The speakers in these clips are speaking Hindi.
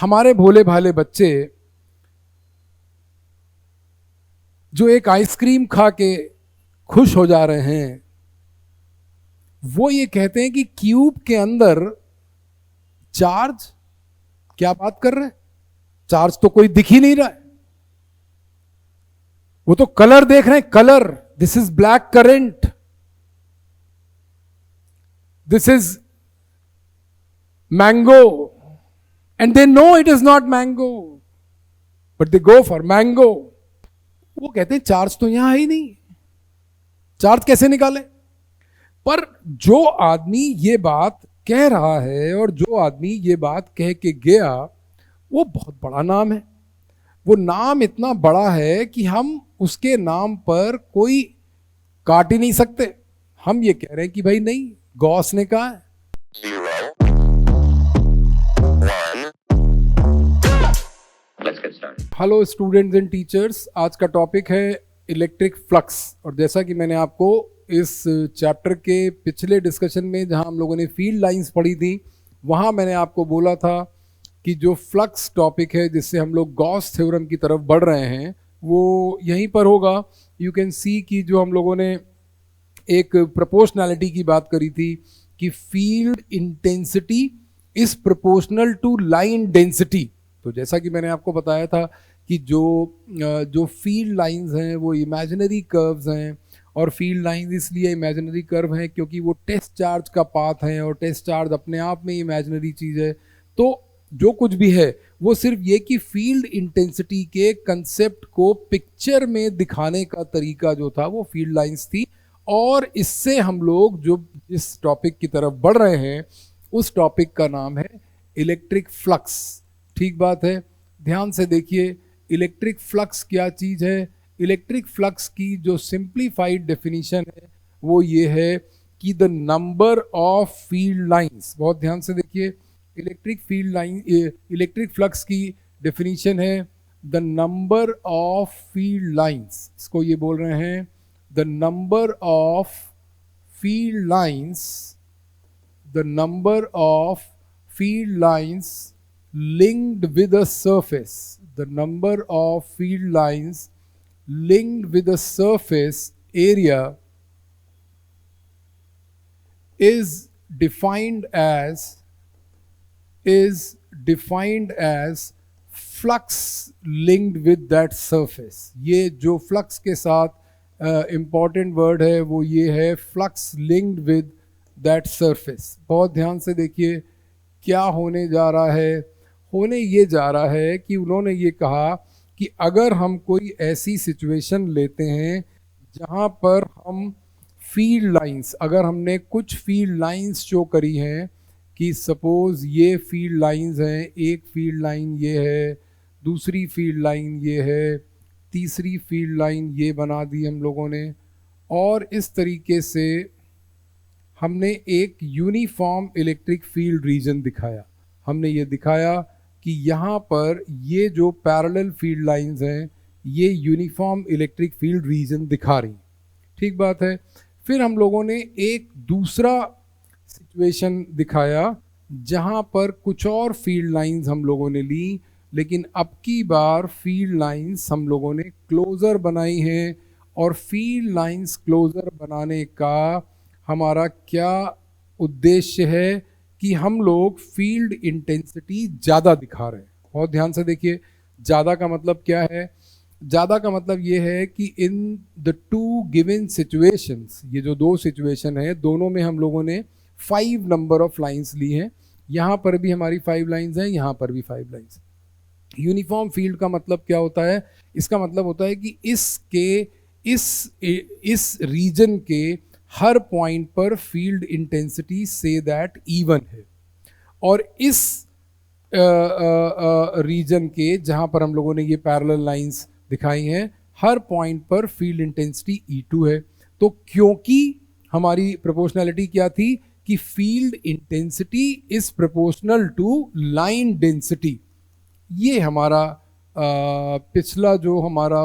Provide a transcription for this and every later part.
हमारे भोले भाले बच्चे जो एक आइसक्रीम खा के खुश हो जा रहे हैं, वो ये कहते हैं कि क्यूब के अंदर चार्ज, क्या बात कर रहे हैं, चार्ज तो कोई दिख ही नहीं रहा है। वो तो कलर देख रहे हैं, colour, this is black currant, this is mango, and they know it is not mango but they go for mango. वो कहते हैं चार्ज तो यहां है ही नहीं, चार्ज कैसे निकाले। पर जो आदमी ये बात कह रहा है और जो आदमी ये बात कह के गया, वो बहुत बड़ा नाम है। वो नाम इतना बड़ा है कि हम उसके नाम पर कोई काट ही नहीं सकते। हम ये कह रहे हैं कि भाई नहीं, गॉस ने कहा है। हेलो स्टूडेंट्स एंड टीचर्स, आज का टॉपिक है इलेक्ट्रिक फ्लक्स। और जैसा कि मैंने आपको इस चैप्टर के पिछले डिस्कशन में, जहां हम लोगों ने फील्ड लाइंस पढ़ी थी, वहां मैंने आपको बोला था कि जो फ्लक्स टॉपिक है जिससे हम लोग गॉस थ्योरम की तरफ बढ़ रहे हैं, वो यहीं पर होगा। यू कैन सी कि जो हम लोगों ने एक प्रोपोर्शनैलिटी की बात करी थी कि field intensity is proportional to line density. तो जैसा कि मैंने आपको बताया था कि जो फील्ड लाइंस हैं वो इमेजिनरी कर्व्स हैं, और फील्ड लाइंस इसलिए इमेजिनरी कर्व हैं क्योंकि वो टेस्ट चार्ज का पाथ है, और टेस्ट चार्ज अपने आप में इमेजिनरी चीज़ है। तो जो कुछ भी है वो सिर्फ ये कि फील्ड इंटेंसिटी के कंसेप्ट को पिक्चर में दिखाने का तरीका जो था वो फील्ड लाइंस थी। और इससे हम लोग जो इस टॉपिक की तरफ बढ़ रहे हैं, उस टॉपिक का नाम है इलेक्ट्रिक फ्लक्स। ठीक बात है, ध्यान से देखिए, इलेक्ट्रिक फ्लक्स क्या चीज़ है। इलेक्ट्रिक फ्लक्स की जो सिंप्लीफाइड डेफिनेशन है वो ये है कि the number of field lines, बहुत ध्यान से देखिए, इलेक्ट्रिक फ्लक्स की डेफिनेशन है the number of field lines. इसको ये बोल रहे हैं the number of field lines, the number of field lines linked with a surface, the number of field lines linked with a surface area is defined as flux linked with that surface। ये जो flux के साथ important word है वो ये है flux linked with that surface। बहुत ध्यान से देखिए क्या होने जा रहा है। होने ये जा रहा है कि उन्होंने ये कहा कि अगर हम कोई ऐसी सिचुएशन लेते हैं जहाँ पर हम फील्ड लाइंस, अगर हमने कुछ फील्ड लाइंस शो करी हैं कि सपोज ये फील्ड लाइंस हैं, एक फील्ड लाइन ये है, दूसरी फील्ड लाइन ये है, तीसरी फील्ड लाइन ये बना दी हम लोगों ने, और इस तरीके से हमने एक यूनिफॉर्म इलेक्ट्रिक फील्ड रीजन दिखाया। हमने ये दिखाया कि यहाँ पर ये जो पैरेलल फील्ड लाइंस हैं ये यूनिफॉर्म इलेक्ट्रिक फील्ड रीजन दिखा रही। ठीक बात है। फिर हम लोगों ने एक दूसरा सिचुएशन दिखाया जहाँ पर कुछ और फील्ड लाइंस हम लोगों ने ली, लेकिन अब की बार फील्ड लाइंस हम लोगों ने क्लोज़र बनाई हैं। और फील्ड लाइंस क्लोज़र बनाने का हमारा क्या उद्देश्य है कि हम लोग फील्ड इंटेंसिटी ज़्यादा दिखा रहे हैं। बहुत ध्यान से देखिए, ज़्यादा का मतलब क्या है। ज़्यादा का मतलब ये है कि in the two given situations, ये जो दो सिचुएशन है दोनों में हम लोगों ने 5 नंबर ऑफ लाइंस ली हैं। यहाँ पर भी हमारी 5 लाइंस हैं, यहाँ पर भी 5 लाइंस। यूनिफॉर्म फील्ड का मतलब क्या होता है? इसका मतलब होता है कि इस रीजन के हर पॉइंट पर field intensity say that even है, और इस रीजन के जहां पर हम लोगों ने ये पैरेलल लाइंस दिखाई हैं, हर पॉइंट पर फील्ड इंटेंसिटी E2 है। तो क्योंकि हमारी प्रोपोर्शनैलिटी क्या थी कि field intensity is proportional to line density. ये हमारा पिछला जो हमारा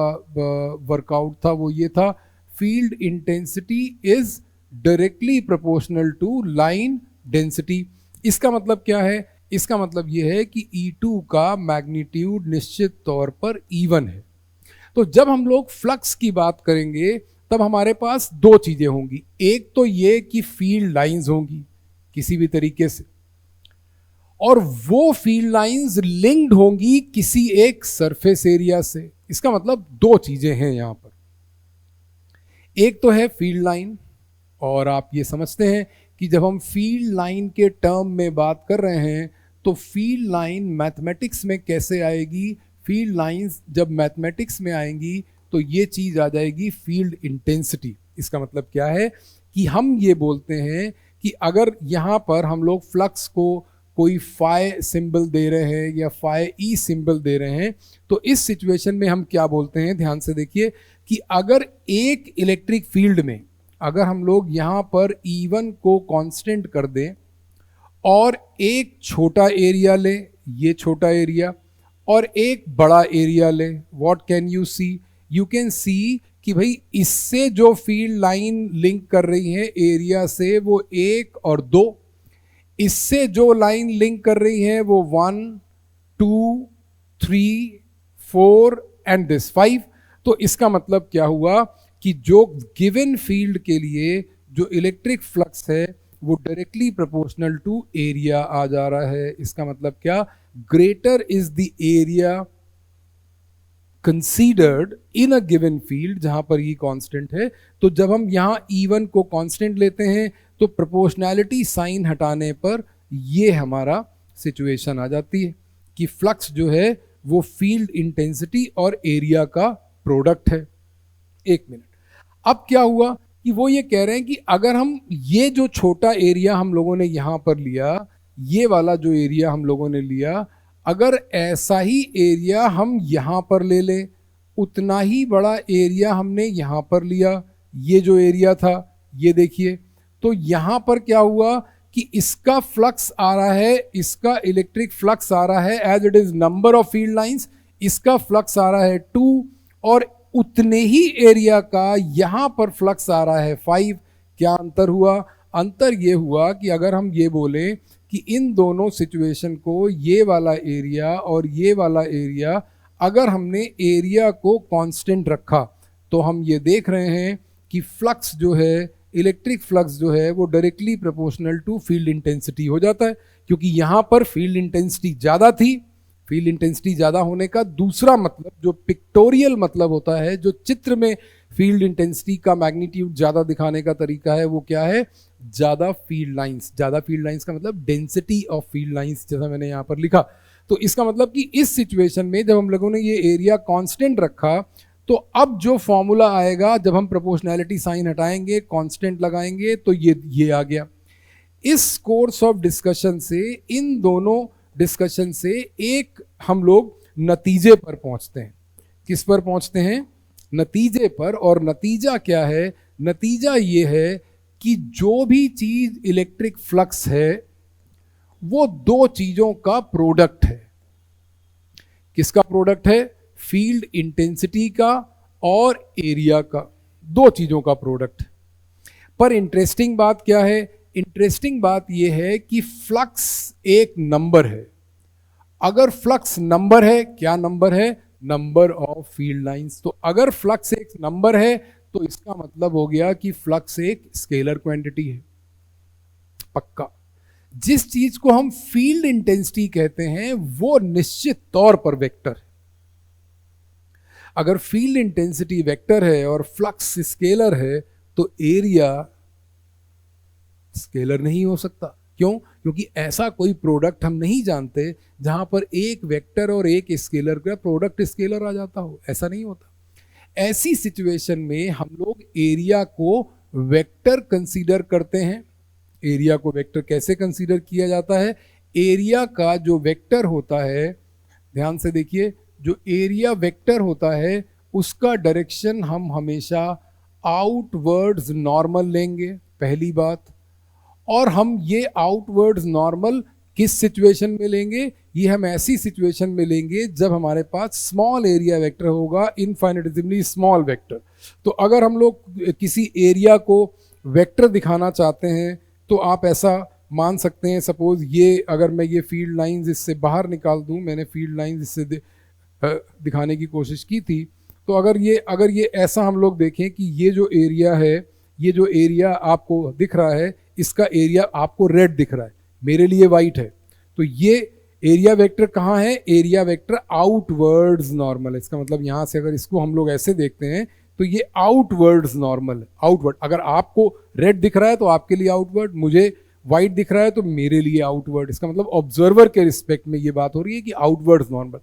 वर्कआउट था वो ये था, field intensity is directly proportional to line density. इसका मतलब क्या है इसका मतलब ये है कि E2 का मैग्नीट्यूड निश्चित तौर पर E1 है। तो जब हम लोग फ्लक्स की बात करेंगे तब हमारे पास दो चीजें होंगी, एक तो ये कि फील्ड लाइंस होंगी किसी भी तरीके से, और वो फील्ड लाइंस लिंक्ड होंगी किसी एक सरफेस एरिया से। इसका मतलब दो चीजें हैं यहां पर, एक तो है फील्ड लाइन, और आप ये समझते हैं कि जब हम फील्ड लाइन के टर्म में बात कर रहे हैं तो फील्ड लाइन मैथमेटिक्स में कैसे आएगी, फील्ड लाइंस जब मैथमेटिक्स में आएंगी तो ये चीज आ जाएगी फील्ड इंटेंसिटी। इसका मतलब क्या है कि हम ये बोलते हैं कि अगर यहाँ पर हम लोग फ्लक्स को कोई फाई सिंबल दे रहे हैं या फाई ई सिंबल दे रहे हैं, तो इस सिचुएशन में हम क्या बोलते हैं, ध्यान से देखिए कि अगर एक इलेक्ट्रिक फील्ड में अगर हम लोग यहाँ पर E1 को कांस्टेंट कर दें और एक छोटा एरिया ले, ये छोटा एरिया, और एक बड़ा एरिया ले, what can you see, you can see कि भाई इससे जो फील्ड लाइन लिंक कर रही है एरिया से वो 1 और 2, इससे जो लाइन लिंक कर रही है वो 1, 2, 3, 4 एंड दिस 5। तो इसका मतलब क्या हुआ कि जो गिवन फील्ड के लिए जो इलेक्ट्रिक फ्लक्स है वो डायरेक्टली प्रोपोर्शनल टू एरिया आ जा रहा है। इसका मतलब क्या, greater is the area considered in a given field, जहां पर ये कांस्टेंट है। तो जब हम यहां E1 को कांस्टेंट लेते हैं तो प्रोपोर्शनैलिटी साइन हटाने पर ये हमारा सिचुएशन आ जाती है कि फ्लक्स जो है वो फील्ड इंटेंसिटी और एरिया का प्रोडक्ट है। एक मिनट, अब क्या हुआ कि वो ये कह रहे हैं कि अगर हम ये जो छोटा एरिया हम लोगों ने यहां पर लिया, ये वाला जो एरिया हम लोगों ने लिया, अगर ऐसा ही एरिया हम यहां पर ले लें, उतना ही बड़ा एरिया हमने यहां पर लिया, ये जो एरिया था ये देखिए, तो यहां पर क्या हुआ कि इसका फ्लक्स आ रहा है, इसका इलेक्ट्रिक फ्लक्स आ रहा है as it is number of field lines, इसका फ्लक्स आ रहा है 2, और उतने ही एरिया का यहां पर फ्लक्स आ रहा है 5। क्या अंतर हुआ, अंतर ये हुआ कि अगर हम ये बोलें कि इन दोनों सिचुएशन को, ये वाला एरिया और ये वाला एरिया, अगर हमने एरिया को कांस्टेंट रखा तो हम ये देख रहे हैं कि फ्लक्स जो है, इलेक्ट्रिक फ्लक्स जो है वो directly proportional to field intensity हो जाता है, क्योंकि यहाँ पर फील्ड इंटेंसिटी ज़्यादा थी। फील्ड इंटेंसिटी ज़्यादा होने का दूसरा मतलब, जो पिक्टोरियल मतलब होता है, जो चित्र में फील्ड इंटेंसिटी का मैग्नीट्यूड ज़्यादा दिखाने का तरीका है, वो क्या है, ज़्यादा फील्ड लाइंस। ज़्यादा फील्ड लाइंस का मतलब डेंसिटी ऑफ फील्ड लाइंस, जैसा मैंने यहाँ पर लिखा। तो इसका मतलब कि इस सिचुएशन में जब हम लोगों ने ये एरिया कांस्टेंट रखा, तो अब जो फॉर्मूला आएगा, जब हम प्रोपोर्शनैलिटी साइन हटाएंगे, कांस्टेंट लगाएंगे, तो ये आ गया। इस कोर्स ऑफ डिस्कशन से, इन दोनों डिस्कशन से एक हम लोग नतीजे पर पहुंचते हैं। किस पर पहुंचते हैं, नतीजे पर। और नतीजा क्या है, नतीजा ये है कि जो भी चीज इलेक्ट्रिक फ्लक्स है वो दो चीजों का प्रोडक्ट है। किसका प्रोडक्ट है, फील्ड इंटेंसिटी का और एरिया का, दो चीजों का प्रोडक्ट। पर इंटरेस्टिंग बात क्या है, इंटरेस्टिंग बात यह है कि फ्लक्स एक नंबर है। अगर फ्लक्स नंबर है, क्या नंबर है, नंबर ऑफ फील्ड लाइंस। तो अगर फ्लक्स एक नंबर है तो इसका मतलब हो गया कि फ्लक्स एक स्केलर क्वांटिटी है, पक्का। जिस चीज को हम फील्ड इंटेंसिटी कहते हैं वो निश्चित तौर पर वेक्टर है। अगर फील्ड इंटेंसिटी वेक्टर है और फ्लक्स स्केलर है तो एरिया स्केलर नहीं हो सकता। क्यों, क्योंकि ऐसा कोई प्रोडक्ट हम नहीं जानते जहां पर एक वेक्टर और एक स्केलर का प्रोडक्ट स्केलर आ जाता हो, ऐसा नहीं होता। ऐसी सिचुएशन में हम लोग एरिया को वेक्टर कंसीडर करते हैं। एरिया को वेक्टर कैसे कंसीडर किया जाता है, एरिया का जो वेक्टर होता है, ध्यान से देखिए, जो एरिया वेक्टर होता है उसका डायरेक्शन हम हमेशा आउटवर्ड्स नॉर्मल लेंगे, पहली बात। और हम ये आउटवर्ड्स नॉर्मल किस सिचुएशन में लेंगे, ये हम ऐसी सिचुएशन में लेंगे जब हमारे पास स्मॉल एरिया वेक्टर होगा, इनफाइनिटिसिमली स्मॉल वेक्टर। तो अगर हम लोग किसी एरिया को वेक्टर दिखाना चाहते हैं तो आप ऐसा मान सकते हैं सपोज ये अगर मैं ये फील्ड लाइंस इससे बाहर निकाल दूं, मैंने फील्ड लाइंस इससे दिखाने की कोशिश की थी, तो अगर ये ऐसा हम लोग देखें कि ये जो एरिया है, ये जो एरिया आपको दिख रहा है, इसका एरिया आपको रेड दिख रहा है, मेरे लिए वाइट है, तो ये एरिया वेक्टर कहाँ है? एरिया वेक्टर आउटवर्ड्स नॉर्मल है। इसका मतलब यहाँ से अगर इसको हम लोग ऐसे देखते हैं तो ये आउटवर्ड्स नॉर्मल है, आउटवर्ड। अगर आपको रेड दिख रहा है तो आपके लिए आउटवर्ड, मुझे वाइट दिख रहा है तो मेरे लिए आउटवर्ड। इसका मतलब ऑब्जर्वर के रिस्पेक्ट में ये बात हो रही है कि आउटवर्ड्स नॉर्मल।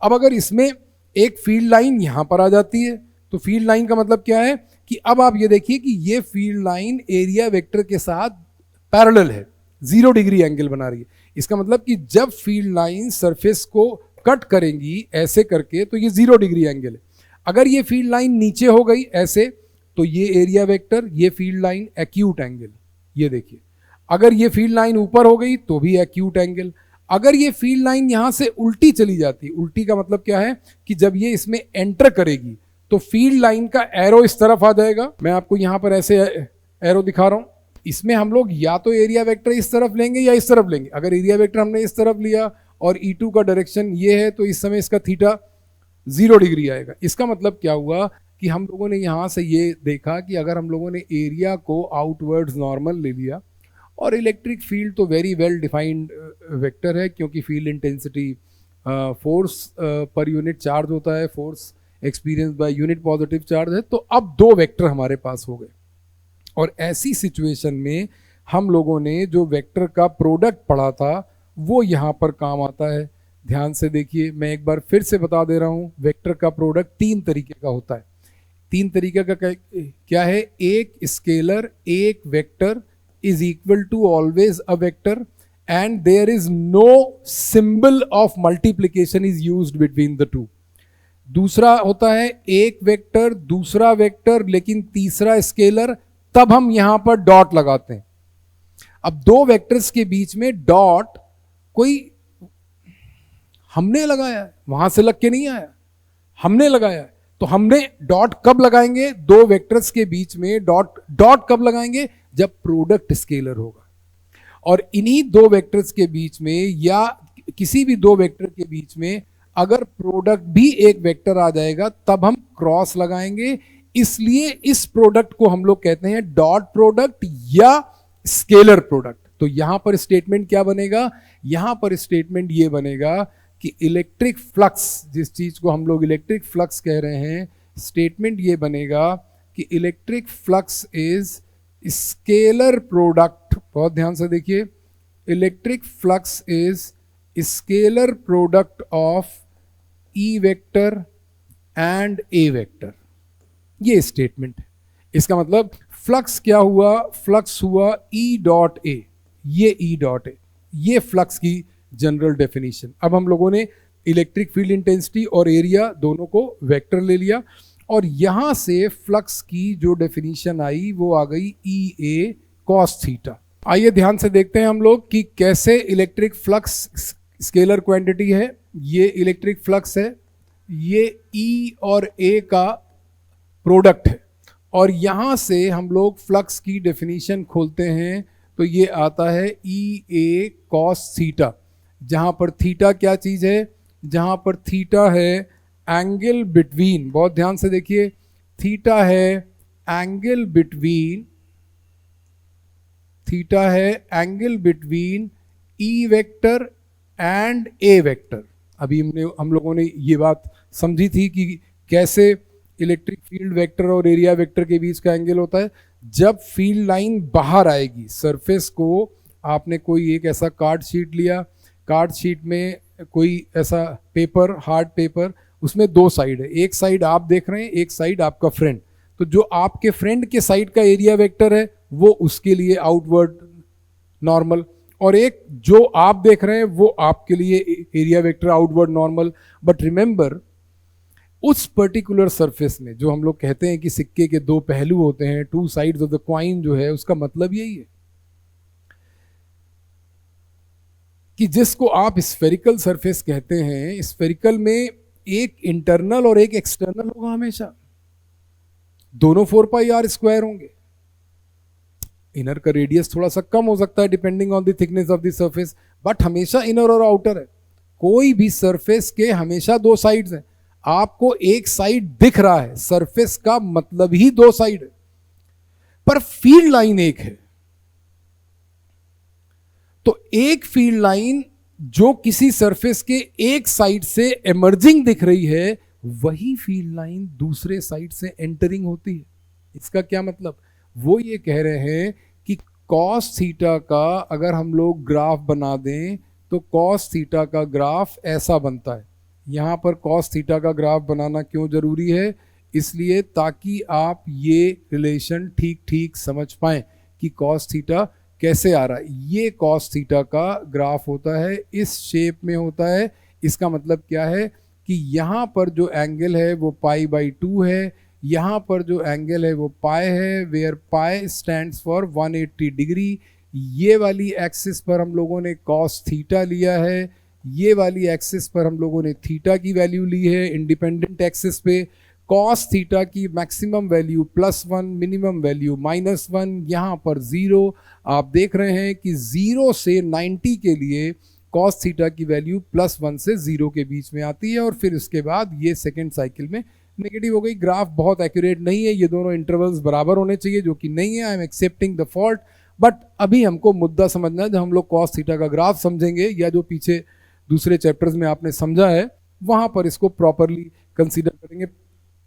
अब अगर इसमें एक फील्ड लाइन यहां पर आ जाती है तो फील्ड लाइन का मतलब क्या है कि अब आप ये देखिए कि ये फील्ड लाइन एरिया वेक्टर के साथ पैरेलल है, 0 डिग्री एंगल बना रही है। इसका मतलब कि जब फील्ड लाइन सरफेस को कट करेंगी ऐसे करके तो ये 0 डिग्री एंगल है। अगर ये फील्ड लाइन नीचे हो गई ऐसे तो ये एरिया वेक्टर, ये फील्ड लाइन एक्यूट एंगल, ये देखिए। अगर ये फील्ड लाइन ऊपर हो गई तो भी एक्यूट एंगल। अगर ये फील्ड लाइन यहां से उल्टी चली जाती, उल्टी का मतलब क्या है कि जब ये इसमें एंटर करेगी तो फील्ड लाइन का एरो इस तरफ आ जाएगा। मैं आपको यहां पर ऐसे एरो दिखा रहा हूं, इसमें हम लोग या तो एरिया वेक्टर इस तरफ लेंगे या इस तरफ लेंगे। अगर एरिया वेक्टर हमने इस तरफ लिया और E2 का डायरेक्शन ये है तो इस समय इसका थीटा 0 डिग्री आएगा। इसका मतलब क्या हुआ कि हम लोगों ने यहां से ये देखा कि अगर हम लोगों ने एरिया को आउटवर्ड्स नॉर्मल ले लिया, और इलेक्ट्रिक फील्ड तो वेरी वेल डिफाइंड वेक्टर है क्योंकि field intensity force per unit charge होता है, force experience by unit positive charge है। तो अब 2 वेक्टर हमारे पास हो गए, और ऐसी सिचुएशन में हम लोगों ने जो वेक्टर का प्रोडक्ट पढ़ा था वो यहाँ पर काम आता है। ध्यान से देखिए, मैं एक बार फिर से बता दे रहा हूँ, वेक्टर का प्रोडक्ट 3 तरीके का होता है। 3 तरीके का क्या है? एक स्केलर, एक vector is equal to always a vector and there is no symbol of multiplication is used between the two. दूसरा होता है एक वेक्टर, दूसरा वेक्टर, लेकिन तीसरा स्केलर, तब हम यहां पर डॉट लगाते हैं। अब 2 वेक्टर्स के बीच में डॉट कोई हमने लगाया है, वहां से लग के नहीं आया, हमने लगाया है। तो हमने डॉट कब लगाएंगे? 2 वेक्टर्स के बीच में डॉट कब लगाएंगे? जब प्रोडक्ट स्केलर होगा। और इन्हीं 2 वेक्टर्स के बीच में या किसी भी 2 वेक्टर के बीच में अगर प्रोडक्ट भी एक वेक्टर आ जाएगा तब हम क्रॉस लगाएंगे। इसलिए इस प्रोडक्ट को हम लोग कहते हैं डॉट प्रोडक्ट या स्केलर प्रोडक्ट। तो यहां पर स्टेटमेंट क्या बनेगा? यहां पर स्टेटमेंट ये बनेगा कि इलेक्ट्रिक फ्लक्स, जिस चीज को हम लोग इलेक्ट्रिक फ्लक्स कह रहे हैं, स्टेटमेंट ये बनेगा कि electric flux is scalar product. बहुत ध्यान से देखिए, electric flux is scalar product of E vector and A vector. ये स्टेटमेंट है। इसका मतलब फ्लक्स क्या हुआ? फ्लक्स हुआ ई डॉट ए, ये ई डॉट ए, ये फ्लक्स की जनरल डेफिनेशन। अब हम लोगों ने इलेक्ट्रिक फील्ड इंटेंसिटी और एरिया दोनों को वेक्टर ले लिया, और यहां से फ्लक्स की जो डेफिनेशन आई वो आ गई ई ए कॉस थीटा। आइए ध्यान से देखते हैं हम लोग कि कैसे इलेक्ट्रिक फ्लक्स स्केलर क्वांटिटी है। ये इलेक्ट्रिक फ्लक्स है, ये ई और ए का प्रोडक्ट है, और यहां से हम लोग फ्लक्स की डेफिनेशन खोलते हैं तो ये आता है ई ए कॉस थीटा, जहां पर थीटा क्या चीज है? जहां पर थीटा है एंगल बिटवीन, बहुत ध्यान से देखिए, थीटा है एंगल बिटवीन, थीटा है angle between E vector and A vector. अभी हम लोगों ने ये बात समझी थी कि कैसे इलेक्ट्रिक फील्ड वेक्टर और एरिया वेक्टर के बीच का एंगल होता है। जब फील्ड लाइन बाहर आएगी सरफेस को, आपने कोई एक ऐसा कार्ड शीट लिया, कार्ड शीट में कोई ऐसा पेपर, हार्ड पेपर, उसमें 2 साइड है, एक साइड आप देख रहे हैं, एक साइड आपका फ्रेंड। तो जो आपके फ्रेंड के साइड का एरिया वेक्टर है वो उसके लिए आउटवर्ड नॉर्मल, और एक जो आप देख रहे हैं वो आपके लिए area vector outward normal. But remember, उस पर्टिकुलर सरफेस में जो हम लोग कहते हैं कि सिक्के के 2 पहलू होते हैं, 2 साइड्स ऑफ द कॉइन, जो है उसका मतलब यही है कि जिसको आप स्फेरिकल सरफेस कहते हैं, स्फेरिकल में एक इंटरनल और एक एक्सटर्नल होगा हमेशा, दोनों 4 पाई r स्क्वायर होंगे। इनर का रेडियस थोड़ा सा कम हो सकता है depending on the thickness of the surface, but हमेशा इनर और आउटर है। कोई भी सरफेस के हमेशा दो साइड्स हैं। आपको एक साइड दिख रहा है, सरफेस का मतलब ही दो साइड है, पर फील्ड लाइन एक है। तो एक फील्ड लाइन जो किसी सरफेस के एक साइड से एमर्जिंग दिख रही है, वही फील्ड लाइन दूसरे साइड से एंटरिंग होती है। इसका क्या मतलब? वो ये कह रहे हैं कि कॉस थीटा का अगर हम लोग ग्राफ बना दें तो कॉस थीटा का ग्राफ ऐसा बनता है। यहाँ पर कॉस थीटा का ग्राफ बनाना क्यों जरूरी है? इसलिए ताकि आप ये रिलेशन ठीक ठीक समझ पाएं कि कॉस थीटा कैसे आ रहा है। ये कॉस थीटा का ग्राफ होता है, इस शेप में होता है। इसका मतलब क्या है कि यहाँ पर जो एंगल है वो π/2 है, यहाँ पर जो एंगल है वो पाई है, where pi stands for 180 degree. ये वाली एक्सिस पर हम लोगों ने कॉस थीटा लिया है, ये वाली एक्सिस पर हम लोगों ने थीटा की वैल्यू ली है। इंडिपेंडेंट एक्सिस पे कॉस थीटा की मैक्सिमम वैल्यू +1, मिनिमम वैल्यू -1, यहाँ पर 0। आप देख रहे हैं कि 0 से 90 के लिए कॉस थीटा की वैल्यू +1 से 0 के बीच में आती है, और फिर उसके बाद ये सेकेंड साइकिल में नेगेटिव हो गई। ग्राफ बहुत एक्यूरेट नहीं है, ये दोनों इंटरवल्स बराबर होने चाहिए, जो कि नहीं है। I am accepting the fault, but अभी हमको मुद्दा समझना है। जब हम लोग कॉस थीटा का ग्राफ समझेंगे, या जो पीछे दूसरे चैप्टर्स में आपने समझा है, वहां पर इसको प्रॉपरली कंसीडर करेंगे।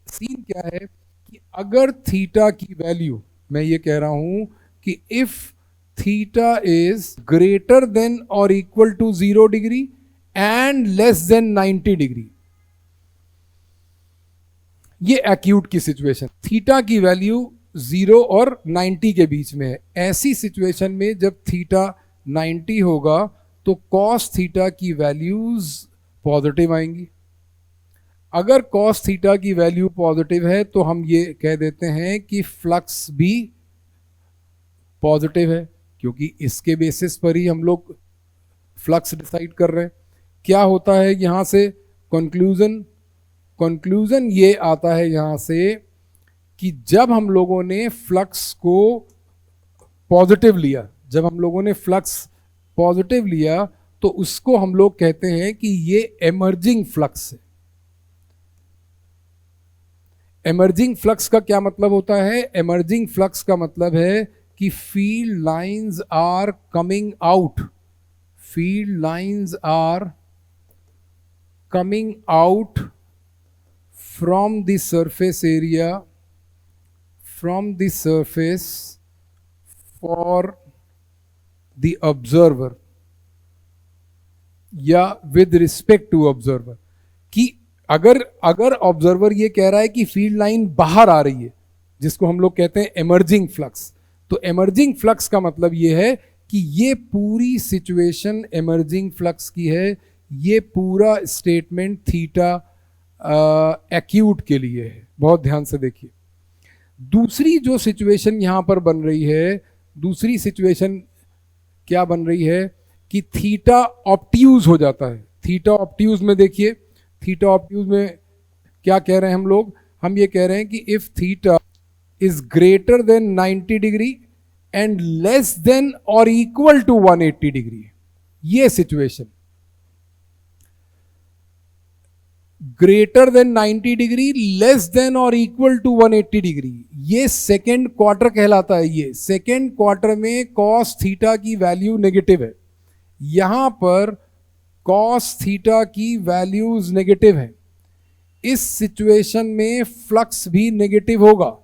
सीन क्या है कि अगर थीटा की वैल्यू, मैं ये कह रहा हूं कि if theta is greater than और equal to 0 degree and less than 90 degree, ये एक्यूट की सिचुएशन, थीटा की वैल्यू 0 और 90 के बीच में है। ऐसी सिचुएशन में जब थीटा 90 होगा तो कॉस थीटा की वैल्यूज पॉजिटिव आएंगी। अगर कॉस थीटा की वैल्यू पॉजिटिव है तो हम ये कह देते हैं कि फ्लक्स भी पॉजिटिव है, क्योंकि इसके बेसिस पर ही हम लोग फ्लक्स डिसाइड कर रहे हैं। क्या होता है यहां से कंक्लूजन ये आता है यहां से कि जब हम लोगों ने फ्लक्स को पॉजिटिव लिया, जब हम लोगों ने फ्लक्स पॉजिटिव लिया, तो उसको हम लोग कहते हैं कि ये एमर्जिंग फ्लक्स है। एमर्जिंग फ्लक्स का क्या मतलब होता है? एमर्जिंग फ्लक्स का मतलब है कि field lines are coming out, field lines are coming out from the surface area, from the surface for the observer, या with respect to observer। कि अगर ऑब्जर्वर ये कह रहा है कि फील्ड लाइन बाहर आ रही है, जिसको हम लोग कहते हैं एमर्जिंग फ्लक्स, तो एमर्जिंग फ्लक्स का मतलब ये है कि ये पूरी सिचुएशन एमर्जिंग फ्लक्स की है। ये पूरा स्टेटमेंट थीटा एक्यूट के लिए है। बहुत ध्यान से देखिए। दूसरी जो सिचुएशन यहां पर बन रही है, दूसरी सिचुएशन क्या बन रही है कि थीटा ऑब्ट्यूज हो जाता है। थीटा ऑब्ट्यूज में देखिए, थीटा ऑब्ट्यूज में क्या कह रहे हैं हम लोग? हम ये कह रहे हैं कि if theta is greater then 90 degree and less then और इक्वल टू 180 डिग्री, ये situation greater than 90 degree, less than और इक्वल टू 180 डिग्री, ये सेकेंड क्वार्टर कहलाता है। ये सेकेंड क्वार्टर में कॉस थीटा की वैल्यू नेगेटिव है। यहां पर कॉस थीटा की वैल्यूज नेगेटिव है। इस सिचुएशन में फ्लक्स भी नेगेटिव होगा,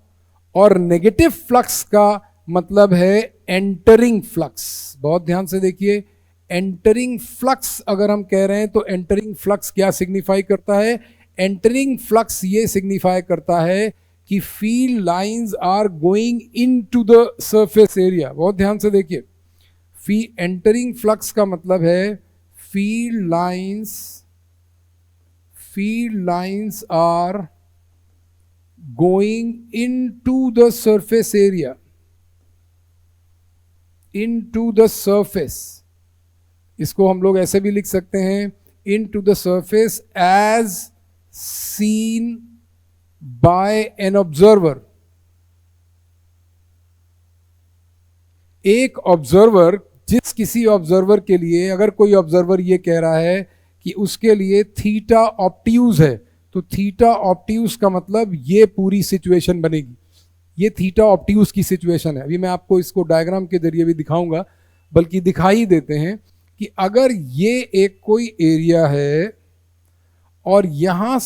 और नेगेटिव फ्लक्स का मतलब है एंटरिंग फ्लक्स। बहुत ध्यान से देखिए, एंटरिंग फ्लक्स अगर हम कह रहे हैं तो एंटरिंग फ्लक्स क्या सिग्निफाई करता है? एंटरिंग फ्लक्स ये सिग्निफाई करता है कि field lines are going into the surface area. बहुत ध्यान से देखिए, एंटरिंग फ्लक्स का मतलब है field lines are going into the surface area, into the surface. इसको हम लोग ऐसे भी लिख सकते हैं, into the surface as seen by an observer. एक ऑब्जर्वर, जिस किसी ऑब्जर्वर के लिए, अगर कोई ऑब्जर्वर ये कह रहा है कि उसके लिए थीटा ऑब्ट्यूज है, तो थीटा ऑब्ट्यूज का मतलब ये पूरी सिचुएशन बनेगी। ये थीटा ऑब्ट्यूज की सिचुएशन है। अभी मैं आपको इसको डायग्राम के जरिए भी दिखाऊंगा, बल्कि दिखा ही देते हैं कि अगर ये एक कोई एरिया है और यहां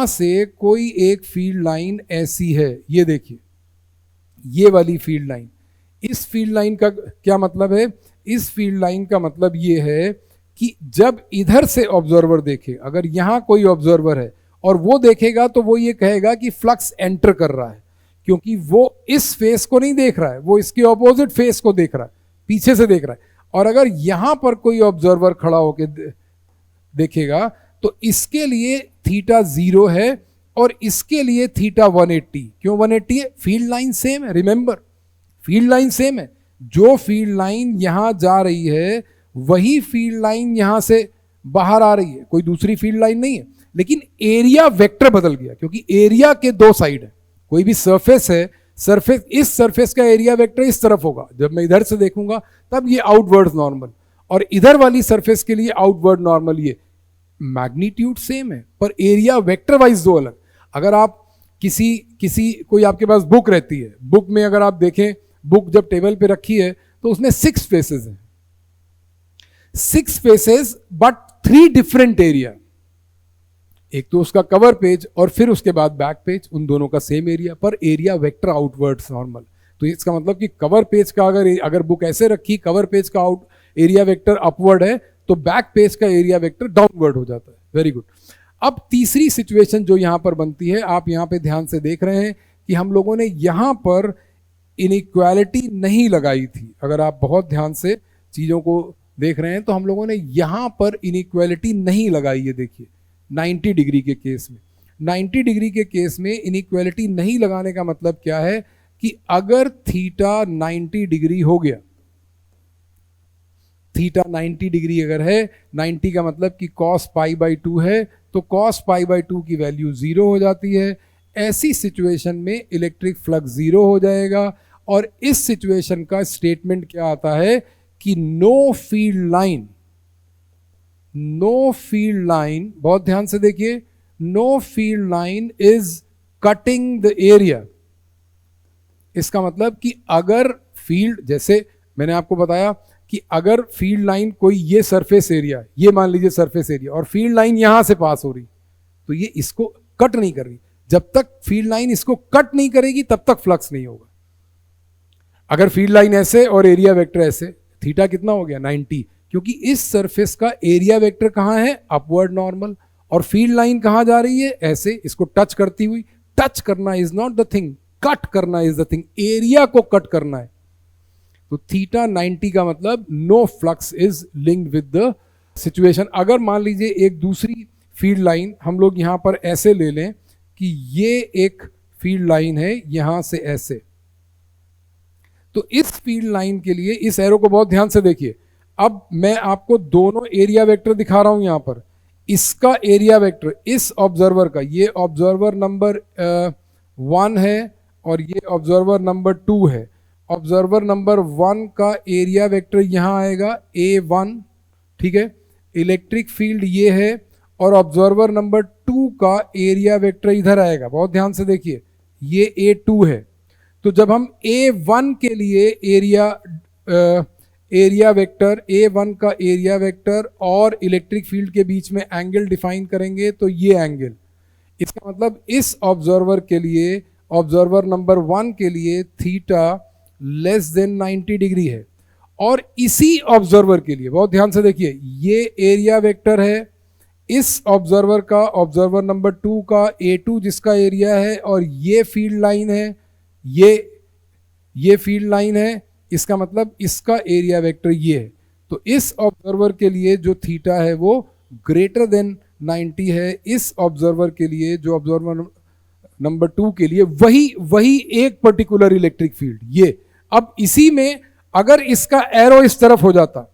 से कोई एक फील्ड लाइन ऐसी है, ये देखिए ये वाली फील्ड लाइन, इस फील्ड लाइन का क्या मतलब है? इस फील्ड लाइन का मतलब ये है कि जब इधर से ऑब्जर्वर देखे, अगर यहां कोई ऑब्जर्वर है और वो देखेगा तो वो ये कहेगा कि फ्लक्स एंटर कर रहा है, क्योंकि वो इस फेस को नहीं देख रहा है, वो इसके ऑपोजिट फेस को देख रहा है, पीछे से देख रहा है। और अगर यहां पर कोई ऑब्जर्वर खड़ा होकर देखेगा तो इसके लिए थीटा 0 है और इसके लिए थीटा 180। क्यों 180 है? फील्ड लाइन सेम है, रिमेंबर फील्ड लाइन सेम है। जो फील्ड लाइन यहां जा रही है वही फील्ड लाइन यहां से बाहर आ रही है, कोई दूसरी फील्ड लाइन नहीं है। लेकिन एरिया वेक्टर बदल गया, क्योंकि एरिया के दो साइड है। कोई भी सरफेस है, सरफेस, इस सरफेस का एरिया वेक्टर इस तरफ होगा, जब मैं इधर से देखूंगा तब ये आउटवर्ड नॉर्मल, और इधर वाली सरफेस के लिए आउटवर्ड नॉर्मल। ये मैग्नीट्यूड सेम है पर एरिया वेक्टर वाइज दो अलग। अगर आप किसी कोई आपके पास बुक रहती है, बुक में अगर आप देखें, बुक जब टेबल पे रखी है तो उसमें 6 फेसेस हैं, 6 फेसेस बट 3 डिफरेंट एरिया। एक तो उसका कवर पेज और फिर उसके बाद बैक पेज, उन दोनों का सेम एरिया पर एरिया वेक्टर आउटवर्ड्स नॉर्मल। तो इसका मतलब कि कवर पेज का अगर बुक ऐसे रखी, कवर पेज का एरिया वेक्टर अपवर्ड है तो बैक पेज का एरिया वेक्टर डाउनवर्ड हो जाता है। Very good. अब तीसरी सिचुएशन जो यहां पर बनती है, आप यहां पे ध्यान से देख रहे हैं कि हम लोगों ने यहां पर इनइक्वालिटी नहीं लगाई थी। अगर आप बहुत ध्यान से चीजों को देख रहे हैं तो हम लोगों ने यहां पर इनइक्वालिटी नहीं लगाई है। देखिए 90 डिग्री के केस में, 90 डिग्री के केस में इनइक्वालिटी नहीं लगाने का मतलब क्या है कि अगर थीटा 90 डिग्री हो गया, थीटा 90 डिग्री अगर है, 90 का मतलब कि cos π/2 है, तो cos π/2 की वैल्यू 0 हो जाती है। ऐसी सिचुएशन में इलेक्ट्रिक फ्लक्स 0 हो जाएगा और इस सिचुएशन का स्टेटमेंट क्या आता है कि नो फील्ड लाइन, बहुत ध्यान से देखिए, know field line is cutting the area. इसका मतलब कि अगर फील्ड, जैसे मैंने आपको बताया कि अगर फील्ड लाइन कोई ये सरफेस एरिया, ये मान लीजिए सरफेस एरिया, और फील्ड लाइन यहां से पास हो रही, तो ये इसको कट नहीं कर रही। जब तक फील्ड लाइन इसको कट नहीं करेगी तब तक फ्लक्स नहीं होगा। अगर फील्ड लाइन ऐसे और एरिया वेक्टर ऐसे, थीटा कितना हो गया 90, क्योंकि इस सरफेस का एरिया वेक्टर कहां है? अपवर्ड नॉर्मल, और फील्ड लाइन कहां जा रही है? ऐसे, इसको टच करती हुई। टच करना is not the thing, cut करना इज द थिंग, एरिया को कट करना है। तो थीटा 90 का मतलब no flux is linked with the situation. अगर मान लीजिए एक दूसरी फील्ड लाइन हम लोग यहां पर ऐसे ले लें कि ये एक फील्ड लाइन है यहां से ऐसे, तो इस फील्ड लाइन के लिए इस एरो को बहुत ध्यान से देखिए। अब मैं आपको दोनों एरिया वेक्टर दिखा रहा हूं यहां पर। इसका एरिया वेक्टर इस ऑब्जर्वर का, ये ऑब्जर्वर नंबर 1 है और ये ऑब्जर्वर नंबर 2 है। ऑब्जर्वर नंबर 1 का एरिया वेक्टर यहां आएगा A1, ठीक है, इलेक्ट्रिक फील्ड ये है, और ऑब्जर्वर नंबर 2 का एरिया वेक्टर इधर आएगा। बहुत ध्यान से देखिए, ये A2 है। तो जब हम A1 के लिए एरिया वेक्टर, A1 का एरिया वेक्टर और इलेक्ट्रिक फील्ड के बीच में एंगल डिफाइन करेंगे तो ये एंगल, इसका मतलब इस ऑब्जर्वर के लिए, ऑब्जर्वर नंबर 1 के लिए थीटा लेस देन 90 डिग्री है। और इसी ऑब्जर्वर के लिए बहुत ध्यान से देखिए, ये एरिया वेक्टर है इस ऑब्जर्वर का, ऑब्जर्वर नंबर 2 का A2 जिसका एरिया है, और ये फील्ड लाइन है, ये फील्ड लाइन है, इसका मतलब इसका एरिया वेक्टर ये है। तो इस ऑब्जर्वर के लिए जो थीटा है वो ग्रेटर देन 90 है। इस ऑब्जर्वर के लिए, जो ऑब्जर्वर नंबर 2 के लिए, वही एक पर्टिकुलर इलेक्ट्रिक फील्ड ये। अब इसी में अगर इसका एरो इस तरफ हो जाता,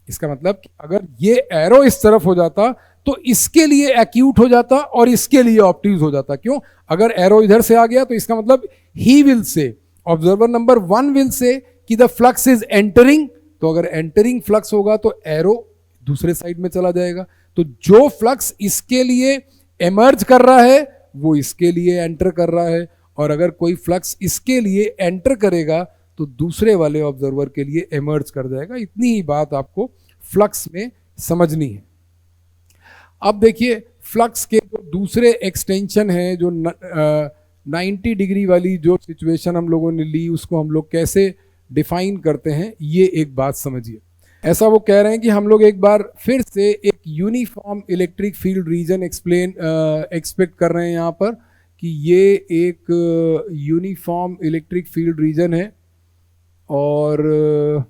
इसका मतलब कि अगर ये एरो इस तरफ हो जाता तो इसके लिए एक्यूट हो जाता और इसके लिए ऑब्ट्यूज हो जाता। क्यों? अगर एरो इधर से आ गया तो इसका मतलब he will say observer number 1 will say कि द फ्लक्स इज एंटरिंग, तो अगर एंटरिंग फ्लक्स होगा तो एरो दूसरे साइड में चला जाएगा, तो जो फ्लक्स इसके लिए एमर्ज कर रहा है वो इसके लिए एंटर कर रहा है, और अगर कोई फ्लक्स इसके लिए एंटर करेगा तो दूसरे वाले ऑब्जर्वर के लिए एमर्ज कर जाएगा। इतनी ही बात आपको फ्लक्स में समझनी है। अब देखिए फ्लक्स के जो दूसरे एक्सटेंशन है, जो 90 डिग्री वाली जो सिचुएशन हम लोगों ने ली, उसको हम लोग कैसे डिफाइन करते हैं, ये एक बात समझिए। ऐसा वो कह रहे हैं कि हम लोग एक बार फिर से एक uniform electric field region expect कर रहे हैं यहाँ पर, कि ये एक यूनिफॉर्म इलेक्ट्रिक फील्ड रीजन है, और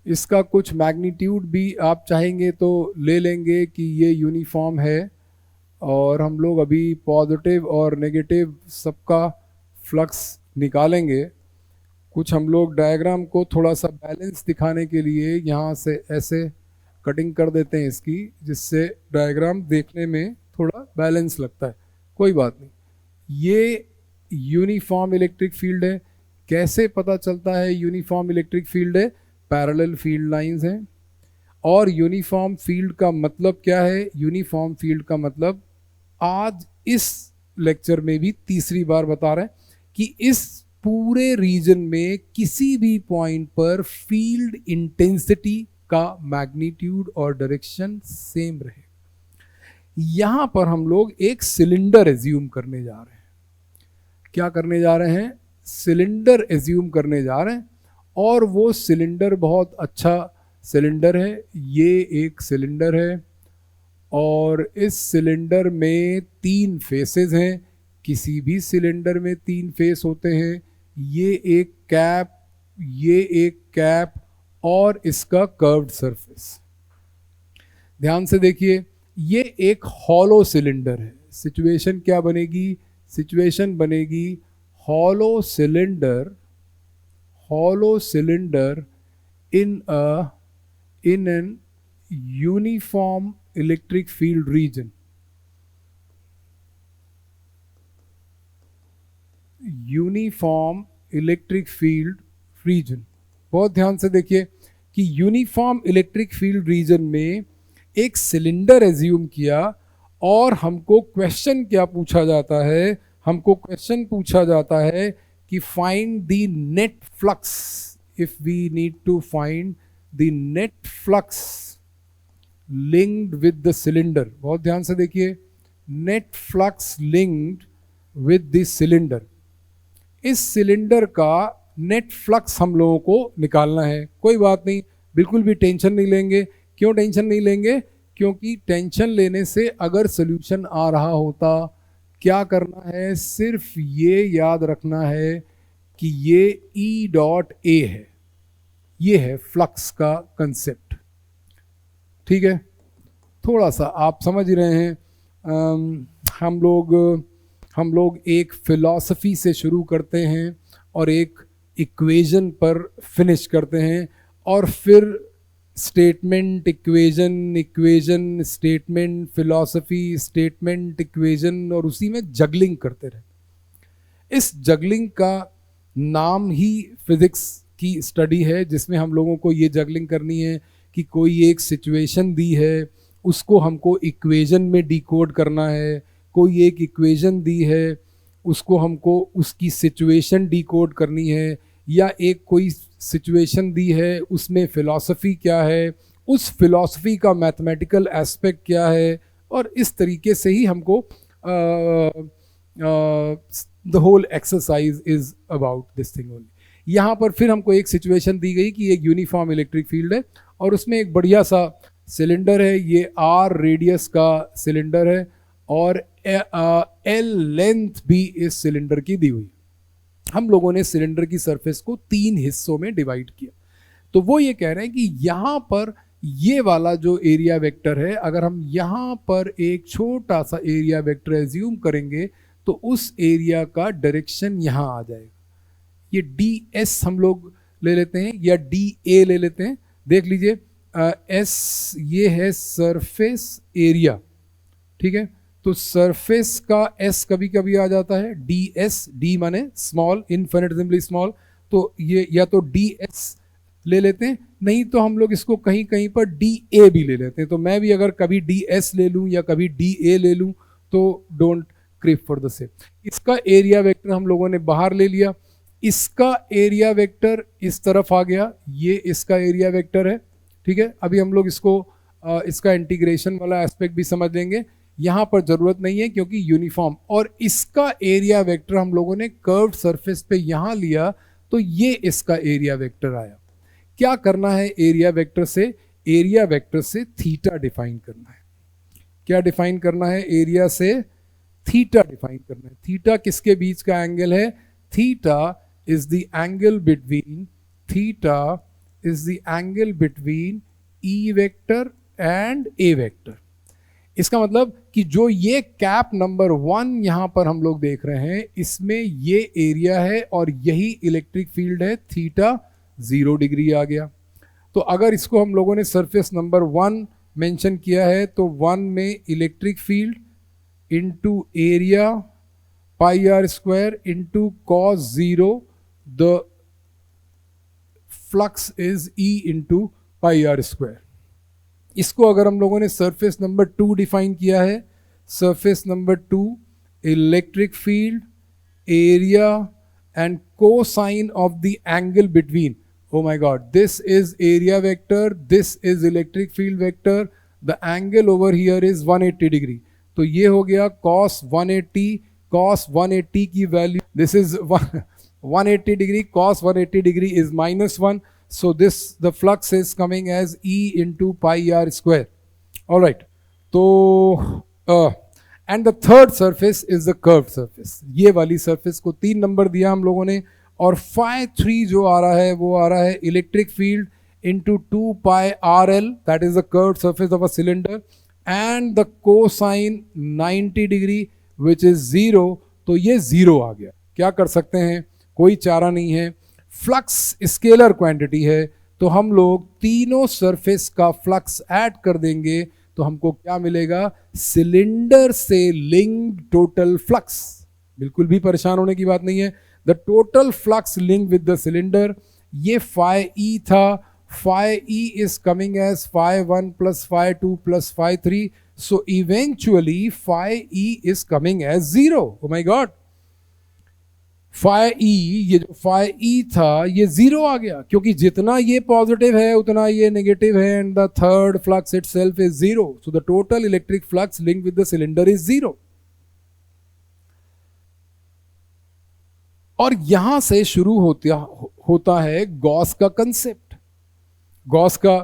इसका कुछ मैग्नीट्यूड भी आप चाहेंगे तो ले लेंगे कि ये यूनिफॉर्म है, और हम लोग अभी पॉजिटिव और नेगेटिव सबका फ्लक्स निकालेंगे। कुछ हम लोग डायग्राम को थोड़ा सा बैलेंस दिखाने के लिए यहाँ से ऐसे कटिंग कर देते हैं इसकी, जिससे डायग्राम देखने में थोड़ा बैलेंस लगता है। कोई बात नहीं, ये यूनिफॉर्म इलेक्ट्रिक फील्ड है। कैसे पता चलता है यूनिफॉर्म इलेक्ट्रिक फील्ड है? पैरेलल फील्ड लाइंस हैं। और यूनिफॉर्म फील्ड का मतलब क्या है? यूनिफॉर्म फील्ड का मतलब आज इस लेक्चर में भी तीसरी बार बता रहे हैं कि इस पूरे रीजन में किसी भी पॉइंट पर फील्ड इंटेंसिटी का मैग्नीट्यूड और डायरेक्शन सेम रहे। यहां पर हम लोग एक सिलेंडर एज्यूम करने जा रहे हैं। क्या करने जा रहे हैं? सिलेंडर एज्यूम करने जा रहे हैं, और वो सिलेंडर बहुत अच्छा सिलेंडर है। ये एक सिलेंडर है, और इस सिलेंडर में 3 फेसेस हैं। किसी भी सिलेंडर में 3 फेस होते हैं। ये एक कैप, ये एक कैप, और इसका कर्व्ड सरफेस। ध्यान से देखिए, ये एक हॉलो सिलेंडर है। सिचुएशन क्या बनेगी? सिचुएशन बनेगी hollow cylinder in an uniform electric field region. Uniform electric field region. बहुत ध्यान से देखिए कि यूनिफॉर्म इलेक्ट्रिक फील्ड रीजन में एक सिलेंडर एज्यूम किया, और हमको क्वेश्चन क्या पूछा जाता है? हमको क्वेश्चन पूछा जाता है कि find the net flux. If we need to find the net flux linked with the cylinder. बहुत ध्यान से देखिए, net flux linked with the cylinder. इस सिलेंडर का नेट फ्लक्स हम लोगों को निकालना है। कोई बात नहीं, बिल्कुल भी टेंशन नहीं लेंगे। क्यों टेंशन नहीं लेंगे? क्योंकि टेंशन लेने से अगर सोल्यूशन आ रहा होता, क्या करना है? सिर्फ ये याद रखना है कि ये E.A है। ये है फ्लक्स का कंसेप्ट। ठीक है, थोड़ा सा आप समझ रहे हैं। हम लोग एक फिलॉसफी से शुरू करते हैं और एक इक्वेशन पर फिनिश करते हैं, और फिर statement equation, equation statement, philosophy statement equation, और उसी में जगलिंग करते रहे। इस जगलिंग का नाम ही फिजिक्स की स्टडी है, जिसमें हम लोगों को ये जगलिंग करनी है कि कोई एक सिचुएशन दी है, उसको हमको इक्वेशन में डिकोड करना है। कोई एक इक्वेशन दी है, उसको हमको उसकी सिचुएशन डिकोड करनी है, या एक कोई सिचुएशन दी है, उसमें फ़िलॉसफी क्या है, उस फिलॉसफी का मैथमेटिकल एस्पेक्ट क्या है, और इस तरीके से ही हमको the whole exercise is about this thing only. यहाँ पर फिर हमको एक सिचुएशन दी गई कि एक यूनिफॉर्म इलेक्ट्रिक फील्ड है, और उसमें एक बढ़िया सा सिलेंडर है। ये R रेडियस का सिलेंडर है, और L लेंथ भी इस सिलेंडर की दी हुई। हम लोगों ने सिलेंडर की सरफेस को 3 हिस्सों में डिवाइड किया। तो वो ये कह रहे हैं कि यहाँ पर ये वाला जो एरिया वेक्टर है, अगर हम यहाँ पर एक छोटा सा एरिया वेक्टर एज्यूम करेंगे तो उस एरिया का डायरेक्शन यहाँ आ जाएगा। ये DS हम लोग ले लेते हैं, या DA ले लेते हैं। देख लीजिए, S ये है सरफेस एरिया, ठीक है। तो सरफेस का एस कभी कभी आ जाता है डी एस, डी माने स्मॉल, इनफिनिटेसिमली स्मॉल, तो ये या तो डी एस ले लेते हैं, नहीं तो हम लोग इसको कहीं कहीं पर डी ए भी ले लेते हैं। तो मैं भी अगर कभी डी एस ले लूँ या कभी डी ए ले लूँ तो डोंट क्रिप फॉर द सेम। इसका एरिया वेक्टर हम लोगों ने बाहर ले लिया, इसका एरिया वेक्टर इस तरफ आ गया, ये इसका एरिया वेक्टर है, ठीक है। अभी हम लोग इसको इसका इंटीग्रेशन वाला एस्पेक्ट भी समझ लेंगे, यहाँ पर जरूरत नहीं है क्योंकि यूनिफॉर्म। और इसका एरिया वेक्टर हम लोगों ने कर्व्ड सरफेस पे यहाँ लिया, तो ये इसका एरिया वेक्टर आया। क्या करना है एरिया वेक्टर से? एरिया वेक्टर से थीटा डिफाइन करना है। क्या डिफाइन करना है? एरिया से थीटा डिफाइन करना है। थीटा किसके बीच का एंगल है? Theta is the angle between, theta is the angle between E vector and A vector. इसका मतलब कि जो ये कैप नंबर 1 यहां पर हम लोग देख रहे हैं, इसमें ये एरिया है और यही इलेक्ट्रिक फील्ड है, थीटा 0 डिग्री आ गया। तो अगर इसको हम लोगों ने सरफेस नंबर 1 मेंशन किया है, तो 1 में electric field into area pi r square into cos 0, the flux is E into pi r square. इसको अगर हम लोगों ने सरफेस नंबर 2 डिफाइन किया है, surface number 2 electric field area and cosine of the angle between, oh my god, this is area vector, this is electric field vector, the angle over here is 180 degree। तो ये हो गया cos 180, cos 180 की value, this is 180 degree, cos 180 degree is -1, so this the flux is coming as E into pi r square, all right। तो and the third surface is the curved surface। ये वाली surface को 3 नंबर दिया हम लोगों ने, और phi 3 जो आ रहा है वो आ रहा है electric field into 2 pi R L, that is the curved surface of a cylinder, and the cosine 90 degree which is 0। तो ये 0 आ गया। क्या कर सकते हैं? कोई चारा नहीं है, फ्लक्स स्केलर क्वांटिटी है, तो हम लोग तीनों सरफेस का फ्लक्स ऐड कर देंगे, तो हमको क्या मिलेगा? सिलेंडर से लिंक्ड टोटल फ्लक्स। बिल्कुल भी परेशान होने की बात नहीं है। The total flux link with the cylinder, ये phi e था, phi e is coming as phi 1 plus phi 2 plus phi 3, so eventually phi e is coming as 0। oh my god, phi e, ये जो phi e था ये 0 आ गया, क्योंकि जितना ये पॉजिटिव है उतना ये नेगेटिव है, and the third flux itself is 0, so the total electric flux linked with the cylinder is 0। और यहां से शुरू होता है गॉस का कंसेप्ट। गॉस का